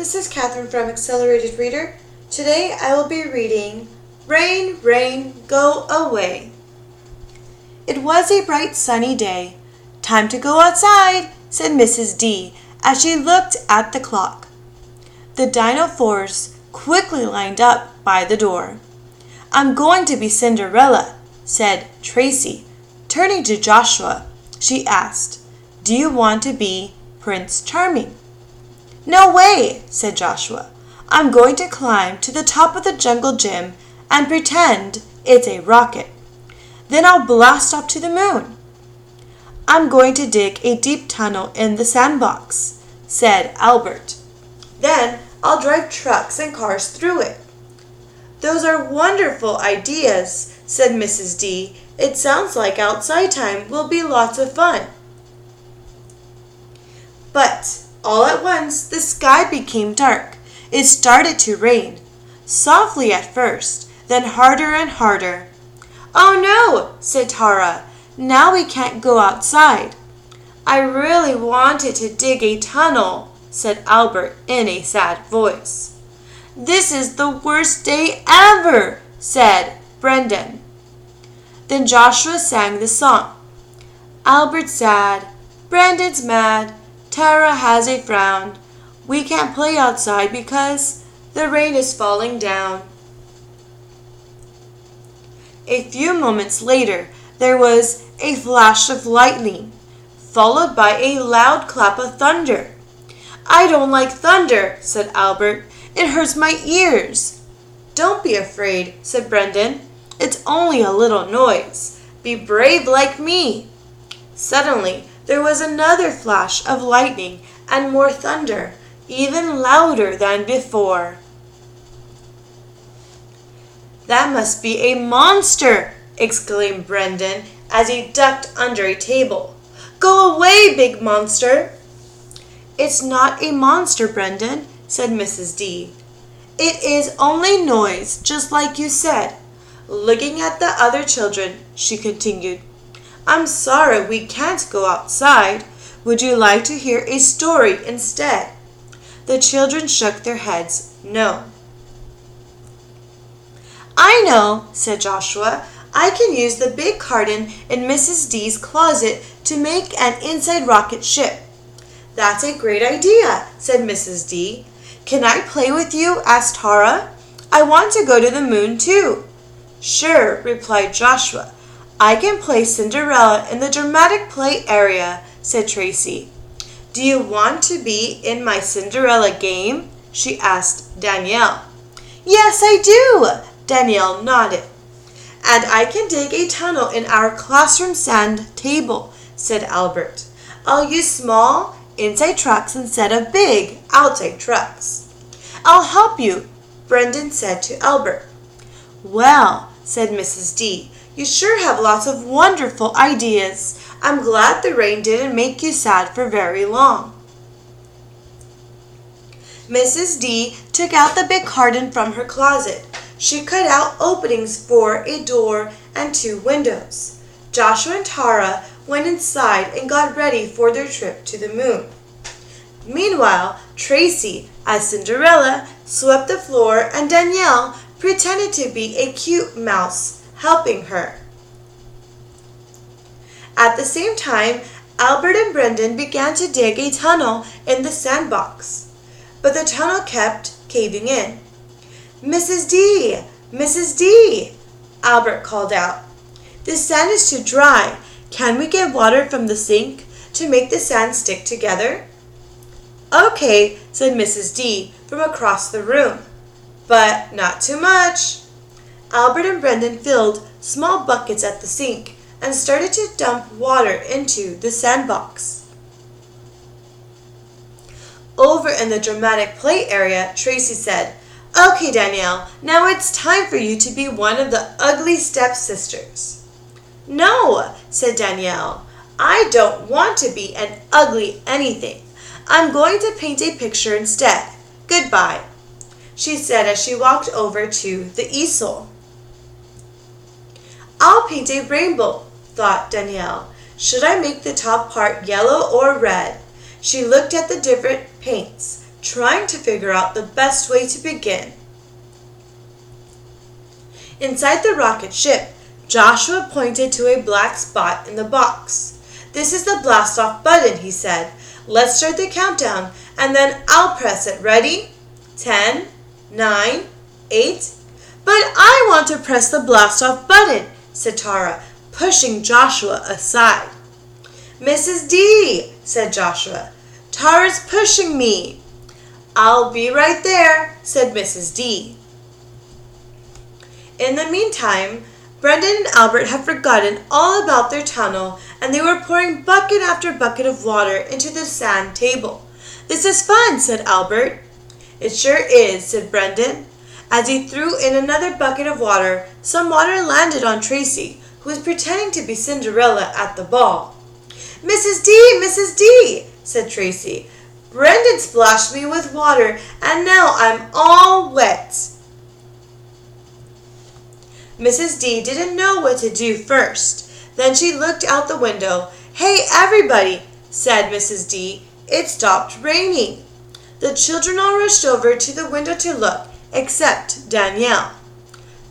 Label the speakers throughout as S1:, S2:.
S1: this is Catherine from Accelerated Reader. Today I will be reading Rain, Rain, Go Away. It was a bright sunny day. Time to go outside, said Mrs. D as she looked at the clock. The dinosaurs quickly lined up by the door. I'm going to be Cinderella, said Tracy. Turning to Joshua, she asked, Do you want to be Prince Charming? No way, said Joshua. I'm going to climb to the top of the jungle gym and pretend it's a rocket. Then I'll blast up to the moon. I'm going to dig a deep tunnel in the sandbox, said Albert. Then I'll drive trucks and cars through it. Those are wonderful ideas, said Mrs. D. It sounds like outside time will be lots of fun. But all at once the sky became dark. It started to rain, softly at first, then harder and harder. Oh no, said Tara. Now we can't go outside. I really wanted to dig a tunnel, said Albert in a sad voice. This is the worst day ever, said Brendan. Then Joshua sang the song. Albert's sad, Brendan's mad, Tara has a frown. We can't play outside because the rain is falling down. A few moments later, there was a flash of lightning, followed by a loud clap of thunder. I don't like thunder, said Albert. It hurts my ears. Don't be afraid, said Brendan. It's only a little noise. Be brave like me. Suddenly, there was another flash of lightning and more thunder, even louder than before. That must be a monster, exclaimed Brendan as he ducked under a table. Go away, big monster. It's not a monster, Brendan, said Mrs. D. It is only noise, just like you said. Looking at the other children, she continued, I'm sorry we can't go outside. Would you like to hear a story instead? The children shook their heads, no. I know, said Joshua. I can use the big carton in Mrs. D's closet to make an inside rocket ship. That's a great idea, said Mrs. D. Can I play with you? Asked Tara. I want to go to the moon too. Sure, replied Joshua. I can play Cinderella in the dramatic play area, said Tracy. Do you want to be in my Cinderella game? She asked Danielle. Yes, I do, Danielle nodded. And I can dig a tunnel in our classroom sand table, said Albert. I'll use small inside trucks instead of big outside trucks. I'll help you, Brendan said to Albert. Well, said Mrs. D, you sure have lots of wonderful ideas. I'm glad the rain didn't make you sad for very long. Mrs. D took out the big carton from her closet. She cut out openings for a door and 2 windows. Joshua and Tara went inside and got ready for their trip to the moon. Meanwhile, Tracy, as Cinderella, swept the floor and Danielle pretended to be a cute mouse, helping her. At the same time, Albert and Brendan began to dig a tunnel in the sandbox, but the tunnel kept caving in. Mrs. D! Mrs. D! Albert called out. The sand is too dry. Can we get water from the sink to make the sand stick together? Okay, said Mrs. D from across the room, but not too much. Albert and Brendan filled small buckets at the sink and started to dump water into the sandbox. Over in the dramatic play area, Tracy said, Okay, Danielle, now it's time for you to be one of the ugly stepsisters. No, said Danielle, I don't want to be an ugly anything. I'm going to paint a picture instead. Goodbye, she said as she walked over to the easel. I'll paint a rainbow, thought Danielle. Should I make the top part yellow or red? She looked at the different paints. trying to figure out the best way to begin. Inside the rocket ship, Joshua pointed to a black spot in the box. "This is the blast-off button," he said. "Let's start the countdown, and then I'll press it. Ready? 10, 9, 8. "But I want to press the blast-off button," said Tara, pushing Joshua aside. "Mrs. D," said Joshua, "Tara's pushing me." "I'll be right there," said Mrs. D. In the meantime, Brendan and Albert had forgotten all about their tunnel, and they were pouring bucket after bucket of water into the sand table. "This is fun," said Albert. "It sure is," said Brendan. As he threw in another bucket of water, some water landed on Tracy, who was pretending to be Cinderella at the ball. "Mrs. D, Mrs. D," said Tracy. "Brendan splashed me with water, and now I'm all wet." Mrs. D didn't know what to do first. Then she looked out the window. "Hey, everybody," said Mrs. D. "It stopped raining." The children all rushed over to the window to look, except Danielle.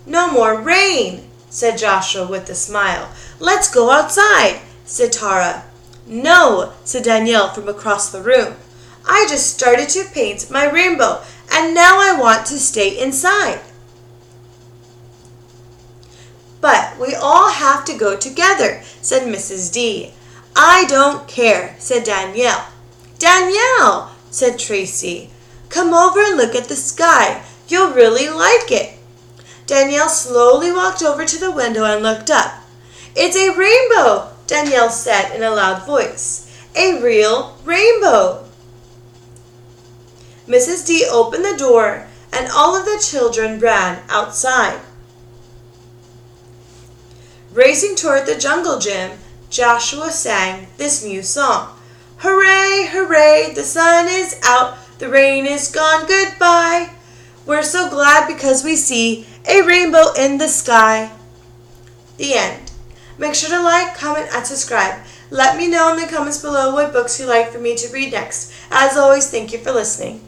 S1: "No more rain," said Joshua with a smile. "Let's go outside," said Tara. "No," said Danielle from across the room. "I just started to paint my rainbow, and now I want to stay inside." "But we all have to go together," said Mrs. D. "I don't care," said Danielle. "Danielle," said Tracy, "come over and look at the sky. You'll really like it." Danielle slowly walked over to the window and looked up. "It's a rainbow," Danielle said in a loud voice. "A real rainbow." Mrs. D opened the door, and all of the children ran outside. Racing toward the jungle gym, Joshua sang this new song. "Hooray, hooray, the sun is out, the rain is gone, goodbye. We're so glad because we see a rainbow in the sky." The end. Make sure to like, comment, and subscribe. Let me know in the comments below what books you'd like for me to read next. As always, thank you for listening.